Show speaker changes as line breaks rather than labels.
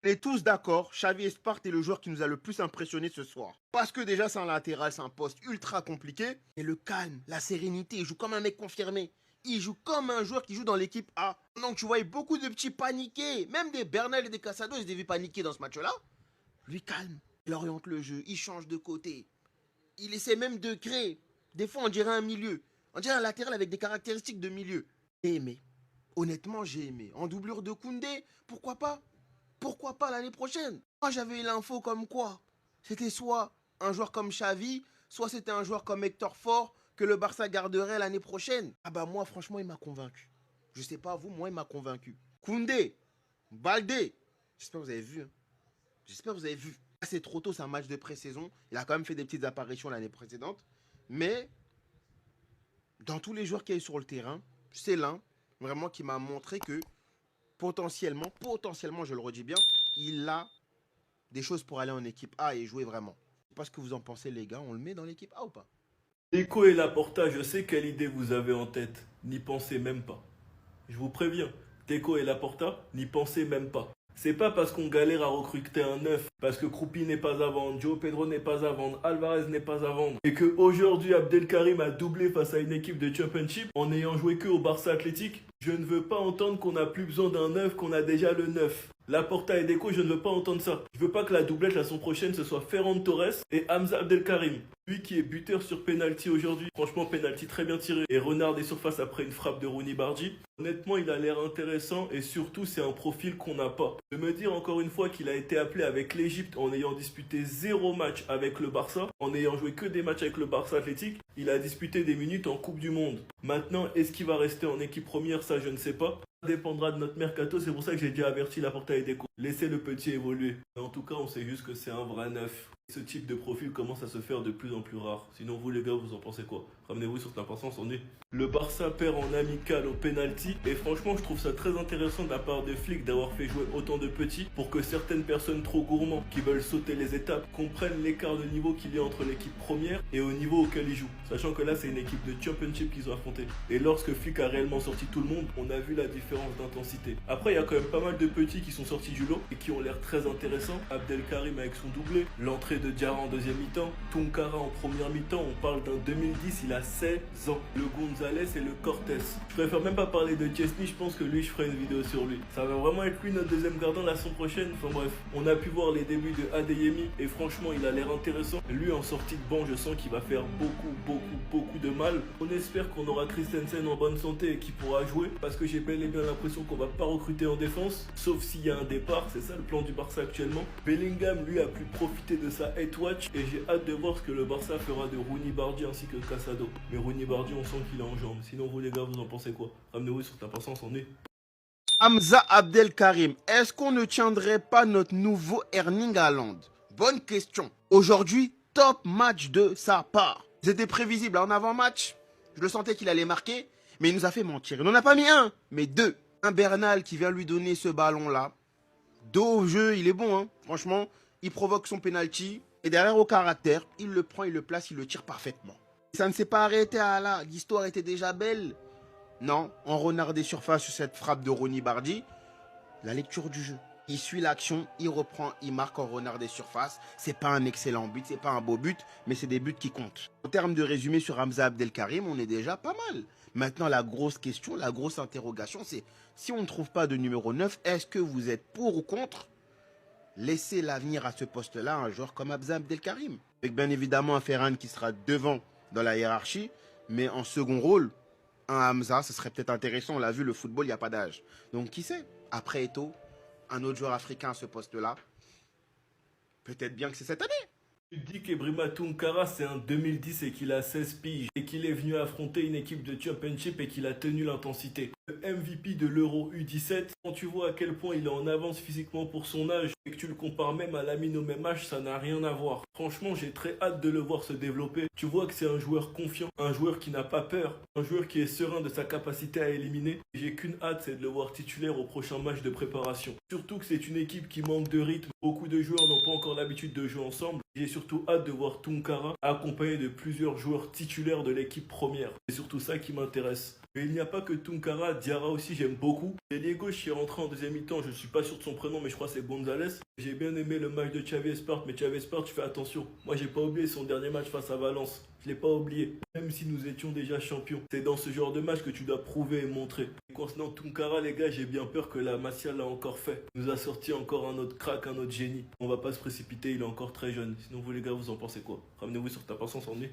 On est tous d'accord, Xavi Espart est le joueur qui nous a le plus impressionné ce soir. Parce que déjà, c'est un latéral, c'est un poste ultra compliqué. Et le calme, la sérénité, il joue comme un mec confirmé. Il joue comme un joueur qui joue dans l'équipe A. Donc tu voyais beaucoup de petits paniqués. Même des Bernal et des Casado, ils devaient paniquer dans ce match-là. Lui calme, il oriente le jeu, il change de côté. Il essaie même de créer. Des fois, on dirait un milieu. On dirait un latéral avec des caractéristiques de milieu. J'ai aimé. Honnêtement, j'ai aimé. En doublure de Koundé, pourquoi pas? Pourquoi pas l'année prochaine? Moi, j'avais eu l'info comme quoi c'était soit un joueur comme Xavi, soit c'était un joueur comme Hector Fort que le Barça garderait l'année prochaine. Ah bah moi, franchement, il m'a convaincu. Je sais pas vous, moi, il m'a convaincu. Koundé, Baldé, j'espère que vous avez vu. J'espère que vous avez vu. C'est trop tôt, c'est un match de pré-saison. Il a quand même fait des petites apparitions l'année précédente. Mais dans tous les joueurs qui est sur le terrain, c'est l'un vraiment qui m'a montré que potentiellement, je le redis bien, il a des choses pour aller en équipe A et jouer vraiment. Je sais pas ce que vous en pensez les gars, on le met dans l'équipe A ou pas?
Deco et Laporta, je sais quelle idée vous avez en tête. N'y pensez même pas. Je vous préviens, Deco et Laporta, n'y pensez même pas. C'est pas parce qu'on galère à recruter un neuf, parce que Kroupi n'est pas à vendre, Joe Pedro n'est pas à vendre, Alvarez n'est pas à vendre, et que aujourd'hui Abdelkarim a doublé face à une équipe de Championship en n'ayant joué que au Barça Athletic. Je ne veux pas entendre qu'on n'a plus besoin d'un neuf, qu'on a déjà le neuf. Laporta et Deco, je ne veux pas entendre ça. Je veux pas que la doublette la saison prochaine ce soit Ferran Torres et Hamza Abdelkarim. Lui qui est buteur sur penalty aujourd'hui. Franchement, penalty très bien tiré. Et renard des surfaces après une frappe de Rooney Bardi. Honnêtement, il a l'air intéressant et surtout, c'est un profil qu'on n'a pas. De me dire encore une fois qu'il a été appelé avec l'Égypte en ayant disputé 0 match avec le Barça, en ayant joué que des matchs avec le Barça Athletic, il a disputé des minutes en Coupe du Monde. Maintenant, est-ce qu'il va rester en équipe première? Ça, je ne sais pas. Ça dépendra de notre mercato, c'est pour ça que j'ai déjà averti Laporta et Deco. Laissez le petit évoluer. Mais en tout cas, on sait juste que c'est un vrai neuf. Ce type de profil commence à se faire de plus en plus rare. Sinon, vous les gars, vous en pensez quoi? Ramenez-vous sur l'importance, on est. Le Barça perd en amical au penalty. Et franchement, je trouve ça très intéressant de la part des flics d'avoir fait jouer autant de petits pour que certaines personnes trop gourmands qui veulent sauter les étapes comprennent l'écart de niveau qu'il y a entre l'équipe première et au niveau auquel ils jouent. Sachant que là, c'est une équipe de championship qu'ils ont affronté. Et lorsque Flick a réellement sorti tout le monde, on a vu la différence d'intensité. Après, il y a quand même pas mal de petits qui sont sortis du lot et qui ont l'air très intéressants. Abdelkarim avec son doublé, l'entrée de Diarra en deuxième mi-temps, Tunkara en première mi-temps, on parle d'un 2010, il a 16 ans. Le Gonzalez et le Cortés. Je préfère même pas parler de Chesney, je pense que lui, je ferai une vidéo sur lui. Ça va vraiment être lui notre deuxième gardien la saison prochaine. Enfin bref, on a pu voir les débuts de Adeyemi et franchement, il a l'air intéressant. Lui, en sortie de banc, je sens qu'il va faire beaucoup de mal. On espère qu'on aura Christensen en bonne santé et qu'il pourra jouer parce que j'ai bel et bien l'impression qu'on va pas recruter en défense, sauf s'il y a un départ, c'est ça le plan du Barça actuellement. Bellingham, lui, a pu profiter de sa head watch et j'ai hâte de voir ce que le Barça fera de Rooney Bardi ainsi que Casado. Mais Rooney Bardi, on sent qu'il est en jambes. Sinon, vous les gars, vous en pensez quoi? Ramenez-vous sur ta patience, on est.
Hamza Abdelkarim, est-ce qu'on ne tiendrait pas notre nouveau Erling Haaland? Bonne question. Aujourd'hui, top match de sa part. C'était prévisible en avant-match. Je le sentais qu'il allait marquer, mais il nous a fait mentir. Il n'en a pas mis un, mais deux. Un Bernal qui vient lui donner ce ballon-là. Dos au jeu, il est bon, hein. Franchement, il provoque son penalty. Et derrière au caractère, il le prend, il le place, il le tire parfaitement. Ça ne s'est pas arrêté à là. L'histoire était déjà belle. Non, en renard des surfaces sur cette frappe de Ronny Bardi, la lecture du jeu. Il suit l'action, il reprend, il marque en renard des surfaces. C'est pas un excellent but, c'est pas un beau but, mais c'est des buts qui comptent. En termes de résumé sur Hamza Abdelkarim, on est déjà pas mal. Maintenant, la grosse question, la grosse interrogation, c'est si on ne trouve pas de numéro 9, est-ce que vous êtes pour ou contre laisser l'avenir à ce poste-là à un joueur comme Hamza Abdelkarim? Avec bien évidemment un Ferran qui sera devant dans la hiérarchie, mais en second rôle, un Hamza, ce serait peut-être intéressant. On l'a vu, le football, il n'y a pas d'âge. Donc, qui sait? Après Eto'o, un autre joueur africain à ce poste-là, peut-être bien que c'est cette année.
Tu dis qu'Ebrima Tunkara c'est un 2010 et qu'il a 16 piges et qu'il est venu affronter une équipe de championship et qu'il a tenu l'intensité. Le MVP de l'Euro U17, quand tu vois à quel point il est en avance physiquement pour son âge et que tu le compares même à Lamine au même âge, ça n'a rien à voir. Franchement, j'ai très hâte de le voir se développer. Tu vois que c'est un joueur confiant, un joueur qui n'a pas peur, un joueur qui est serein de sa capacité à éliminer. J'ai qu'une hâte, c'est de le voir titulaire au prochain match de préparation. Surtout que c'est une équipe qui manque de rythme. Beaucoup de joueurs n'ont pas encore l'habitude de jouer ensemble. J'ai surtout hâte de voir Tunkara accompagné de plusieurs joueurs titulaires de l'équipe première. C'est surtout ça qui m'intéresse. Mais il n'y a pas que Tunkara, Diarra aussi j'aime beaucoup. L'ailier gauche qui est rentré en deuxième mi-temps, je suis pas sûr de son prénom mais je crois que c'est Gonzalez. J'ai bien aimé le match de Xavi Espart, mais Xavi Espart, tu fais attention. Moi j'ai pas oublié son dernier match face à Valence. Je l'ai pas oublié. Même si nous étions déjà champions. C'est dans ce genre de match que tu dois prouver et montrer. Et concernant Tunkara, les gars, j'ai bien peur que la Masia l'a encore fait. Il nous a sorti encore un autre crack, un autre génie. On va pas se précipiter, il est encore très jeune. Sinon vous les gars, vous en pensez quoi? Ramenez-vous sur ta patience en nez.